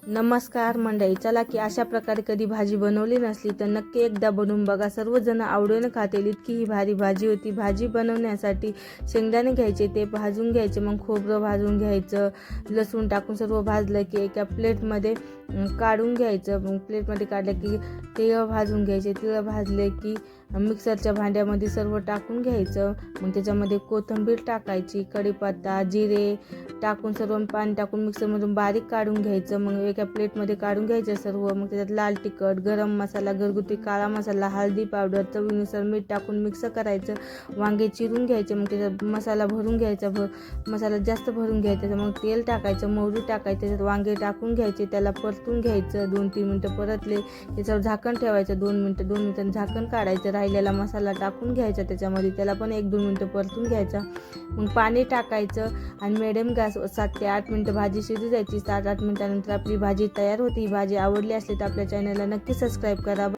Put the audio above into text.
नमस्कार मंडळी, चला की अशा प्रकारे कधी भाजी बनवली नसली तर नक्की एकदा बनवून बघा. सर्वजण आवडीने खातील इतकी ही भारी भाजी होती. भाजी बनवण्यासाठी शेंगदाणे घ्यायचे, ते भाजून घ्यायचे, मग खोबरं भाजून घ्यायचं, लसूण टाकून सर्व भाजलं की एका प्लेटमध्ये काढून घ्यायचं. मग प्लेटमध्ये काढलं की तिळं भाजून घ्यायचे, तिळं भाजले की मिक्सरच्या भांड्यामध्ये सर्व टाकून घ्यायचं. मग त्याच्यामध्ये कोथिंबीर टाकायची, कढीपत्ता, जिरे टाकून सर्व पाणी टाकून मिक्सरमधून बारीक काढून घ्यायचं. मग एका प्लेटमध्ये काढून घ्यायचं सर्व. मग त्याच्यात लाल तिखट, गरम मसाला, घरगुती काळा मसाला, हळदी पावडर, चवीनुसार मीठ टाकून मिक्स करायचं. वांगे चिरून घ्यायचे, मग त्याच्यात मसाला भरून घ्यायचा, मसाला जास्त भरून घ्यायचा. मग तेल टाकायचं, मोहरी टाकायचं, त्याच्यात वांगे टाकून घ्यायचे, त्याला परतून घ्यायचं. 2-3 मिनटं परतले त्याच्यावर झाकण ठेवायचं. 2 मिनटं झाकण काढायचं. राहिलेला मसाला टाकून घ्यायचा त्याच्यामध्ये, त्याला पण 1-2 मिनटं परतून घ्यायचा. मग पाणी टाकायचं आणि मिडियम गॅस 7 ते 8 मिनटं भाजी शिजू द्यायची. 7-8 मिनटानंतर आपली भाजी तयार होती. भाजी आवडली असली तर आपल्या चॅनलला नक्की सबस्क्राईब करा.